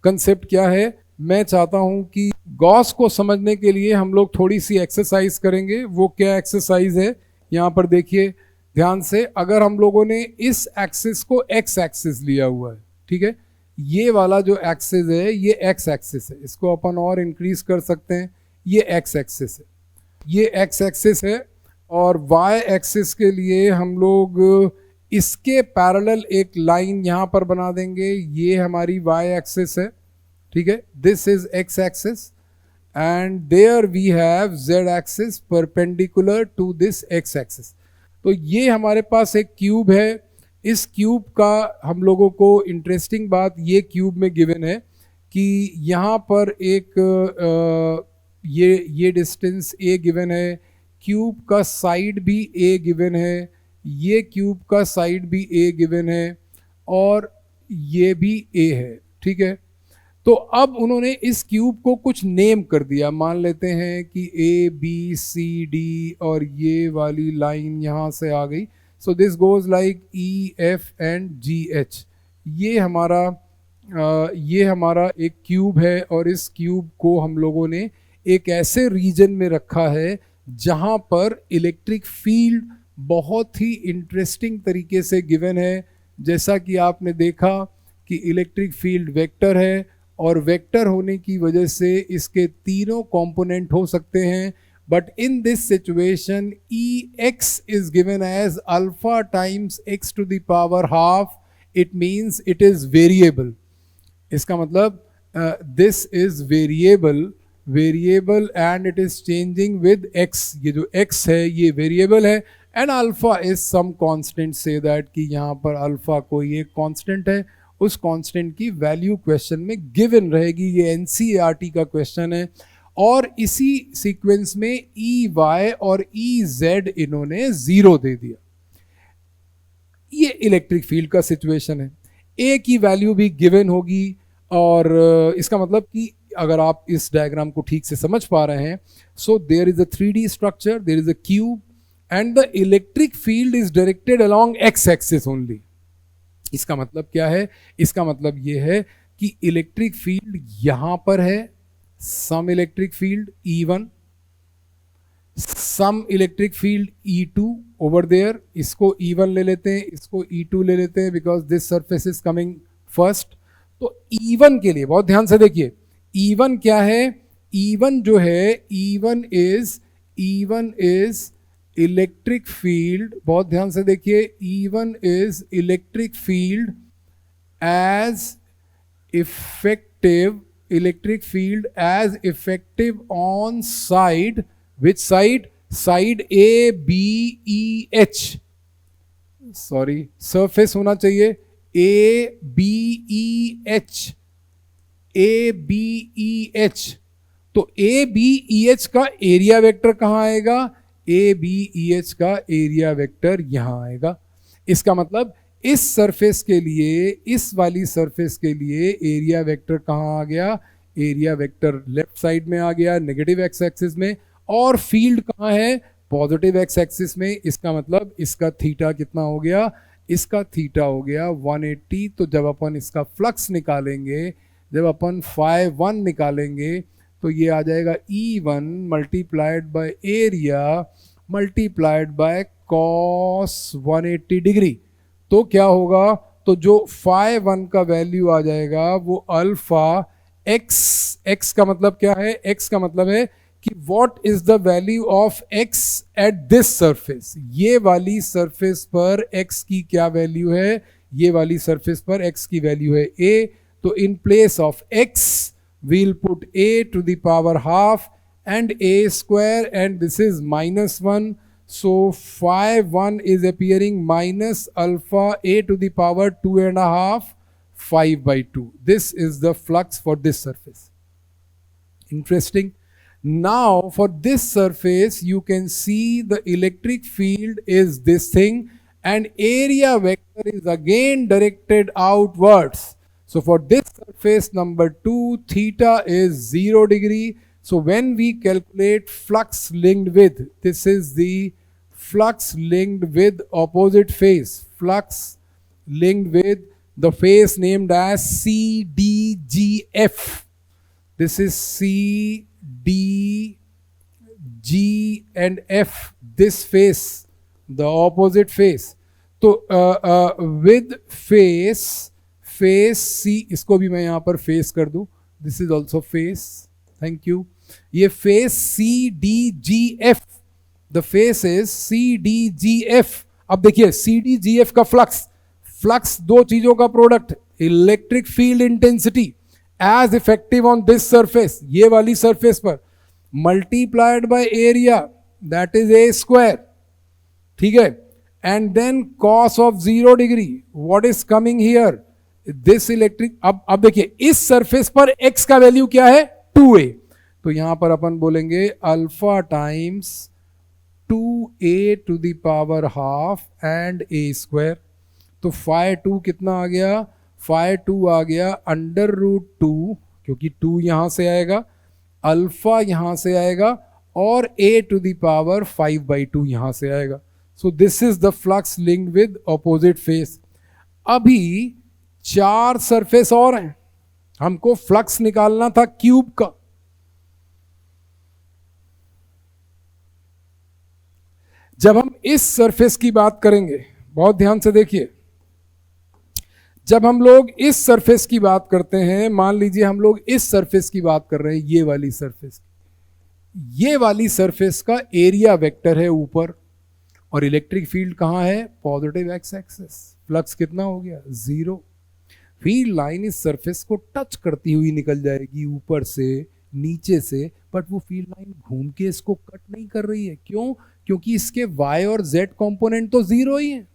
कंसेप्ट क्या है? मैं चाहता हूं कि गॉस को समझने के लिए हम लोग थोड़ी सी एक्सरसाइज करेंगे। वो क्या एक्सरसाइज है? यहां पर देखिए ध्यान से। अगर हम लोगों ने इस एक्सिस को एक्स एक्सिस लिया हुआ है, ठीक है, ये वाला जो एक्सिस है ये एक्स एक्सिस है, इसको अपन और इंक्रीज कर सकते हैं, ये एक्स एक्सिस है, ये एक्स एक्सिस है, और y एक्सिस के लिए हम लोग इसके पैरेलल एक लाइन यहाँ पर बना देंगे, ये हमारी y एक्सिस है, ठीक है, this is x axis, and there we have z axis perpendicular to this x axis. तो ये हमारे पास एक क्यूब है। इस क्यूब का हम लोगों को इंटरेस्टिंग बात ये क्यूब में गिवन है कि यहाँ पर एक ये डिस्टेंस a गिवन है, क्यूब का साइड भी a गिवन है, ये क्यूब का साइड भी a गिवन है, और ये भी a है, ठीक है। तो अब उन्होंने इस क्यूब को कुछ नेम कर दिया। मान लेते हैं कि a b c d और ये वाली लाइन यहाँ से आ गई, so this goes like e f and g h। ये हमारा एक क्यूब है, और इस क्यूब को हम लोगों ने एक ऐसे रीजन में रखा है जहाँ पर इलेक्ट्रिक फील्ड बहुत ही इंटरेस्टिंग तरीके से गिवन है। जैसा कि आपने देखा कि इलेक्ट्रिक फील्ड वेक्टर है, और वेक्टर होने की वजह से इसके तीनों कंपोनेंट हो सकते हैं, but in this situation E x is given as alpha times x to the power half, it means it is variable. इसका मतलब this is variable, variable and it is changing with x, ये जो एक्स है ये वेरिएबल है, and alpha is some constant, say that कि यहाँ पर अल्फा कोई एक कांस्टेंट है, उस कांस्टेंट की वैल्यू क्वेश्चन में गिवन रहेगी। ये एनसीईआरटी का क्वेश्चन है, और इसी सीक्वेंस में ई वाई और ई जेड इन्होंने जीरो दे दिया। ये इलेक्ट्रिक फील्ड का सिचुएशन है। ए की वैल्यू भी गिवन होगी, और इसका मतलब कि अगर आप इस डायग्राम को ठीक से समझ पा रहे हैं, so there is a 3D structure, there is a cube, and the electric field is directed along x axis only. इसका मतलब क्या है? इसका मतलब ये है कि इलेक्ट्रिक फील्ड यहां पर है, some electric field E1, some electric field E2 over there, इसको E1 ले लेते हैं, इसको E2 ले लेते हैं, because this surface is coming first. तो E1 के लिए बहुत ध्यान से देखिए, E1 क्या है? E1 जो है, E1 इज इलेक्ट्रिक फील्ड, बहुत ध्यान से देखिए, E1 is electric field as effective, electric field as effective on side, which side? Side A, B, E, H, sorry surface होना चाहिए A, B, E, H, A, B, E, H। तो A, B, E, H का एरिया वेक्टर कहां आएगा? A, B, E, H का एरिया वेक्टर यहां आएगा। इसका मतलब इस सरफेस के लिए, इस वाली सरफेस के लिए एरिया वेक्टर कहां आ गया? एरिया वेक्टर लेफ्ट साइड में आ गया, नेगेटिव एक्स एक्सिस में, और फील्ड कहाँ है? पॉजिटिव एक्स एक्सिस में। इसका मतलब इसका थीटा कितना हो गया? इसका थीटा हो गया 180। तो जब अपन इसका फ्लक्स निकालेंगे, जब अपन φ1 निकालेंगे, तो ये आ जाएगा E1 multiplied by area multiplied by cos 180 degree. तो क्या होगा? तो जो φ1 का वैल्यू आ जाएगा वो अल्फा एक्स, एक्स का मतलब क्या है? एक्स का मतलब है कि what is the value of x at this surface. ये वाली सरफेस पर x की क्या वैल्यू है? ये वाली सरफेस पर x की वैल्यू है a। तो in place of x we'll put a to the power half and a square, and this is -1, so φ1 is appearing minus alpha a to the power 2.5 5/2. This is the flux for this surface. Interesting. Now for this surface you can see the electric field is this thing, and area vector is again directed outwards. So for this surface number 2, theta is 0 degree. So when we calculate flux linked with, this is the flux linked with opposite phase, flux linked with the phase named as CDGF. This is C, D, G and F, this phase, the opposite phase. तो with phase C, इसको भी मैं यहाँ पर phase कर दूँ, this is also phase, thank you। ये phase CDGF, the phase is CDGF। अब देखिए CDGF का फ्लक्स दो चीजों का product, electric field intensity as effective on this surface, ये वाली सरफेस पर, multiplied by area that is a square, ठीक है, and then cos of 0 degree, what is coming here? This electric. अब देखिए इस सरफेस पर x का वैल्यू क्या है? 2a। तो यहां पर अपन बोलेंगे alpha times 2a to the power half and a square. तो φ2 कितना आ गया? φ2 आ गया √2, क्योंकि 2 यहां से आएगा, अल्फा यहां से आएगा, और a टू द पावर 5/2 यहां से आएगा। So this is the flux linked with opposite face. अभी 4 सरफेस और हैं, हमको फ्लक्स निकालना था क्यूब का। जब हम इस सरफेस की बात करेंगे, बहुत ध्यान से देखिए, जब हम लोग इस सरफेस की बात करते हैं, मान लीजिए हम लोग इस सरफेस की बात कर रहे हैं, ये वाली सरफेस, ये वाली सरफेस का एरिया वेक्टर है ऊपर, और इलेक्ट्रिक फील्ड कहाँ है? Positive x axis. फ्लक्स कितना हो गया? 0। फील्ड लाइन इस सरफेस को टच करती हुई निकल जाएगी ऊपर से, नीचे से, बट वो फील्ड लाइन घूम के इसको कट नहीं कर रही है। क्यों? क्योंकि इसके y और z कंपोनेंट तो जीरो ही है।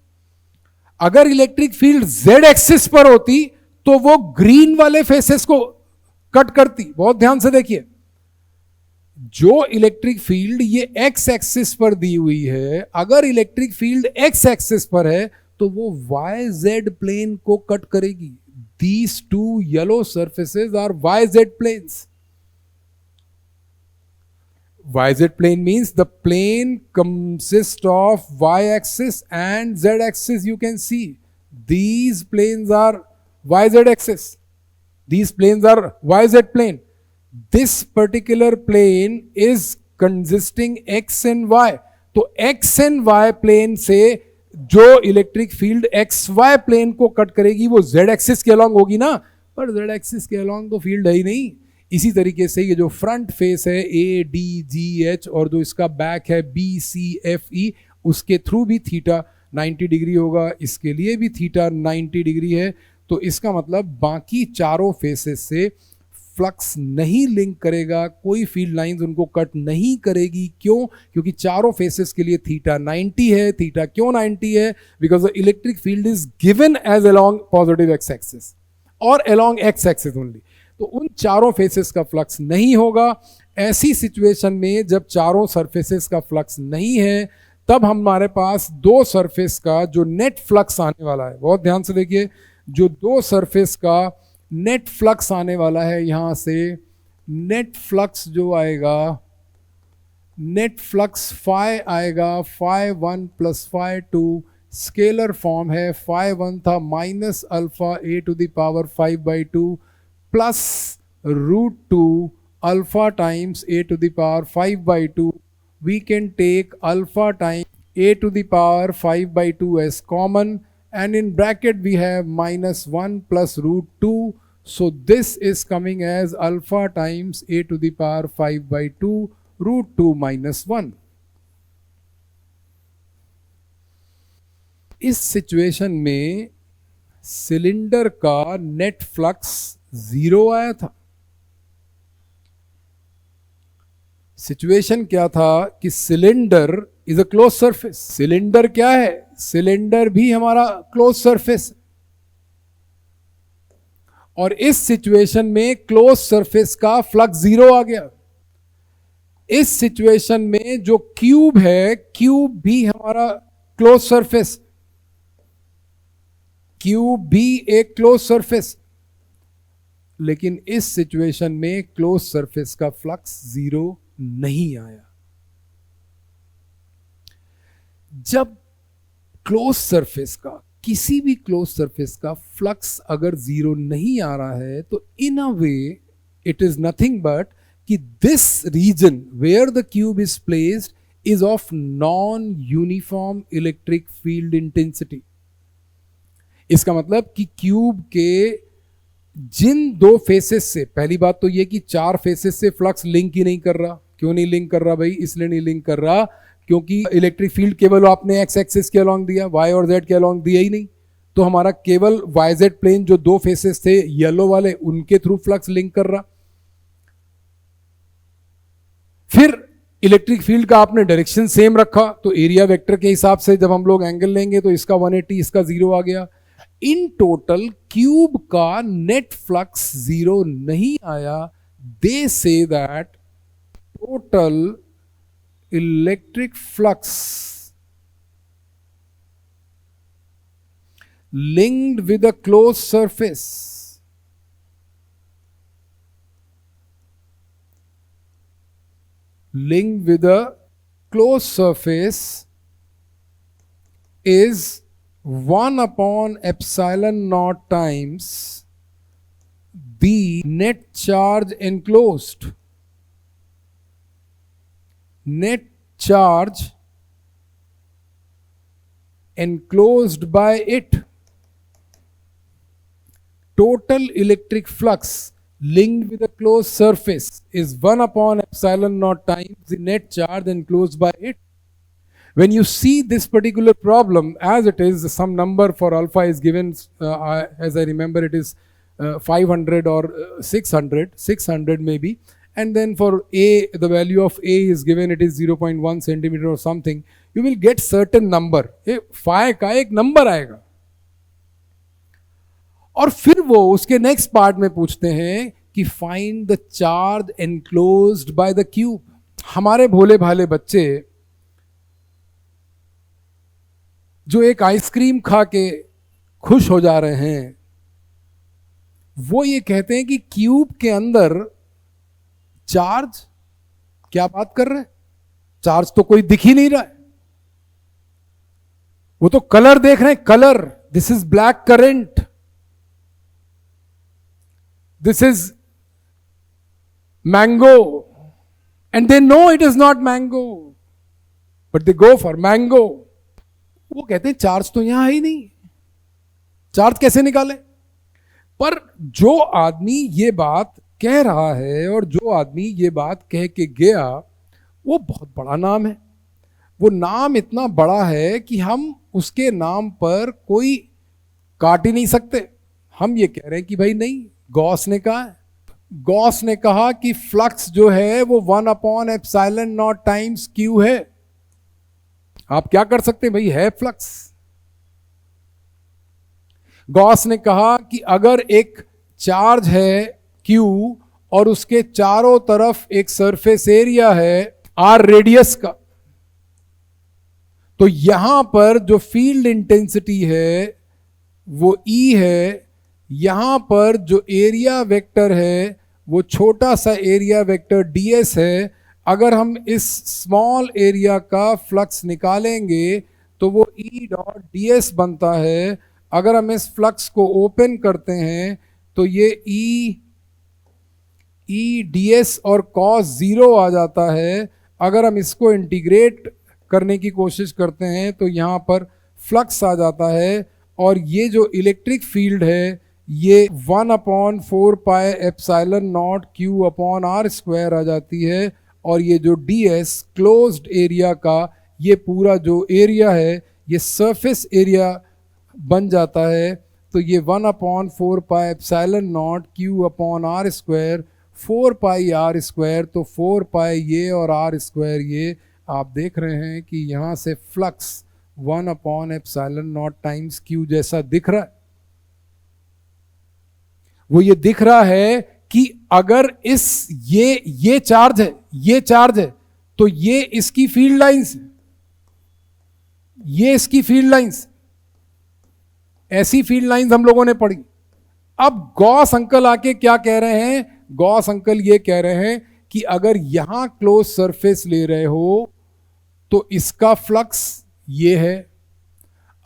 अगर इलेक्ट्रिक फील्ड z एक्सिस पर होती तो वो ग्रीन वाले फेसेस को कट करती। बहुत ध्यान से देखिए, जो इलेक्ट्रिक फील्ड ये x एक्सिस पर दी हुई है, अगर इलेक्ट्रिक फील्ड x एक्सिस पर है तो वो yz प्लेन को कट करेगी। These two yellow surfaces are yz planes. YZ plane means the plane consists of y-axis and z-axis. You can see these planes are YZ axis. These planes are YZ plane. This particular plane is consisting x and y. तो x and y plane से जो electric field x y plane को कट करेगी वो z एक्सिस के अलॉन्ग होगी ना, पर z एक्सिस के अलॉन्ग तो फील्ड है ही नहीं। इसी तरीके से ये जो फ्रंट फेस है ए डी जी एच और जो इसका बैक है बी सी एफ ई, उसके थ्रू भी थीटा 90 डिग्री होगा, इसके लिए भी थीटा 90 डिग्री है। तो इसका मतलब बाकी चारों फेसेस से फ्लक्स नहीं लिंक करेगा, कोई फील्ड लाइंस उनको कट नहीं करेगी। क्यों? क्योंकि चारों फेसेस के लिए थीटा 90 है। थीटा क्यों 90 है? Because the electric field is given as along positive x axis और अलोंग एक्स एक्सिस ओनली। तो उन चारों फेसेस का फ्लक्स नहीं होगा। ऐसी सिचुएशन में जब चारों सरफेसेस का फ्लक्स नहीं है, तब हमारे पास दो सरफेस का जो नेट फ्लक्स आने वाला है, बहुत ध्यान से देखिए, जो दो सरफेस का नेट फ्लक्स आने वाला है, यहां से नेट फ्लक्स जो आएगा, नेट फ्लक्स फाई आएगा, phi 1 plus phi 2, scalar form है। फाई 1 था minus alpha a to the power 5/2 plus √2 alpha times a to the power 5/2। We can take alpha time a to the power 5/2 as common, and in bracket we have -1 plus √2. So this is coming as alpha times a to the power 5/2 √2 - 1. इस सिचुएशन में सिलेंडर का नेट फ्लक्स 0 आया था। सिचुएशन क्या था कि cylinder is a close surface. Cylinder क्या है? सिलेंडर भी हमारा क्लोज सरफेस, और इस सिचुएशन में क्लोज सरफेस का फ्लक्स 0 आ गया। इस सिचुएशन में जो क्यूब है, क्यूब भी हमारा क्लोज सरफेस, क्यूब भी एक क्लोज सरफेस, लेकिन इस सिचुएशन में क्लोज सरफेस का फ्लक्स 0 नहीं आया। जब क्लोज सरफेस का, किसी भी क्लोज सरफेस का फ्लक्स अगर 0 नहीं आ रहा है, तो in a way it is nothing but कि this region where the cube is placed is of non uniform electric field intensity. इसका मतलब कि क्यूब के जिन दो फेसेस से, पहली बात तो ये कि चार फेसेस से फ्लक्स लिंक ही नहीं कर रहा। क्यों नहीं लिंक कर रहा भाई? इसलिए नहीं लिंक कर रहा क्योंकि इलेक्ट्रिक फील्ड केवल आपने एक्स एक्सिस के अलॉन्ग दिया, वाई और जेड के अलॉन्ग दिया ही नहीं। तो हमारा केवल वाई जेड प्लेन जो दो फेसेस थे येलो वाले, उनके थ्रू फ्लक्स लिंक कर रहा। फिर इलेक्ट्रिक फील्ड का आपने डायरेक्शन सेम रखा, तो एरिया वेक्टर के हिसाब से जब हम लोग एंगल लेंगे तो इसका 180, इसका 0 आ गया। इन टोटल क्यूब का नेट फ्लक्स 0 नहीं आया। They say that total electric flux linked with a closed surface is 1/epsilon naught times the net charge enclosed. Net charge enclosed by it. Total electric flux linked with a closed surface is 1/epsilon naught times the net charge enclosed by it. When you see this particular problem as it is, some number for alpha is given, as I remember it is 500 or 600 maybe, and then for a the value of a is given, it is 0.1 centimeter or something, you will get certain number, phi का एक नंबर आएगा। और फिर वो उसके नेक्स्ट पार्ट में पूछते हैं कि find the charge enclosed by the cube. हमारे भोले भाले बच्चे जो एक आइसक्रीम खा के खुश हो जा रहे हैं, वो ये कहते हैं कि क्यूब के अंदर चार्ज, क्या बात कर रहे हैं, चार्ज तो कोई दिख ही नहीं रहा है, वो तो कलर देख रहे हैं, colour, this is black currant, this is mango, and they know it is not mango, but they go for mango। वो कहते हैं चार्ज तो यहां है ही नहीं, चार्ज कैसे निकाले। पर जो आदमी ये बात कह रहा है और जो आदमी ये बात कह के गया, वो बहुत बड़ा नाम है। वो नाम इतना बड़ा है कि हम उसके नाम पर कोई काट ही नहीं सकते। हम ये कह रहे हैं कि भाई नहीं, गॉस ने कहा है, गॉस ने कहा कि फ्लक्स जो है वो 1/ε0 टाइम्स क्यू है। आप क्या कर सकते हैं भाई, है फ्लक्स। गॉस ने कहा कि अगर एक चार्ज है क्यू और उसके चारों तरफ एक सरफेस एरिया है आर रेडियस का, तो यहां पर जो फील्ड इंटेंसिटी है वो ई है, यहां पर जो एरिया वेक्टर है वो छोटा सा एरिया वेक्टर ds है। अगर हम इस स्मॉल एरिया का फ्लक्स निकालेंगे तो वो E डॉट ds बनता है। अगर हम इस फ्लक्स को ओपन करते हैं तो ये E ds और cos 0 आ जाता है। अगर हम इसको इंटीग्रेट करने की कोशिश करते हैं तो यहाँ पर फ्लक्स आ जाता है, और ये जो इलेक्ट्रिक फील्ड है ये 1/4πε0 Q/r² आ जाती है, और ये जो ds क्लोज्ड एरिया का ये पूरा जो एरिया है ये सरफेस एरिया बन जाता है। तो ये 1/4πε0 Q/r², 4πr², तो 4π ये और r² ये, आप देख रहे हैं कि यहाँ से फ्लक्स 1/ε0 टाइम्स Q जैसा दिख रहा है। वो ये दिख रहा है कि अगर ये चार्ज है, ये चार्ज है, तो ये इसकी फील्ड लाइंस है, ये इसकी फील्ड लाइंस, ऐसी फील्ड लाइंस हम लोगों ने पढ़ी। अब गॉस अंकल आके क्या कह रहे हैं, गॉस अंकल ये कह रहे हैं कि अगर यहां क्लोज सरफेस ले रहे हो तो इसका फ्लक्स ये है,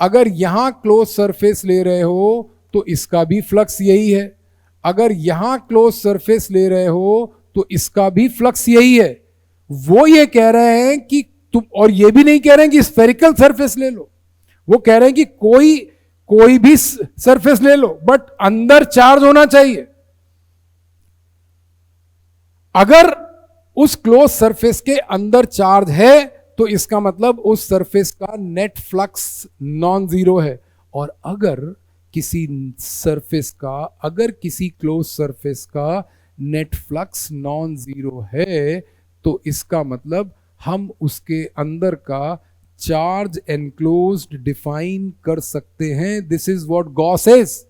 अगर यहां क्लोज सरफेस ले रहे हो तो इसका भी फ्लक्स यही है, अगर यहां क्लोज सरफेस ले रहे हो तो इसका भी फ्लक्स यही है। वो ये कह रहे हैं कि तुम, और ये भी नहीं कह रहे हैं कि स्फेरिकल सरफेस ले लो, वो कह रहे हैं कि कोई भी सरफेस ले लो बट अंदर चार्ज होना चाहिए। अगर उस क्लोज सरफेस के अंदर चार्ज है तो इसका मतलब उस सरफेस का नेट फ्लक्स नॉन जीरो है, और अगर किसी सरफेस का, अगर किसी क्लोज सरफेस का नेट फ्लक्स नॉन जीरो है तो इसका मतलब हम उसके अंदर का चार्ज एनक्लोज्ड डिफाइन कर सकते हैं। This is what Gauss is.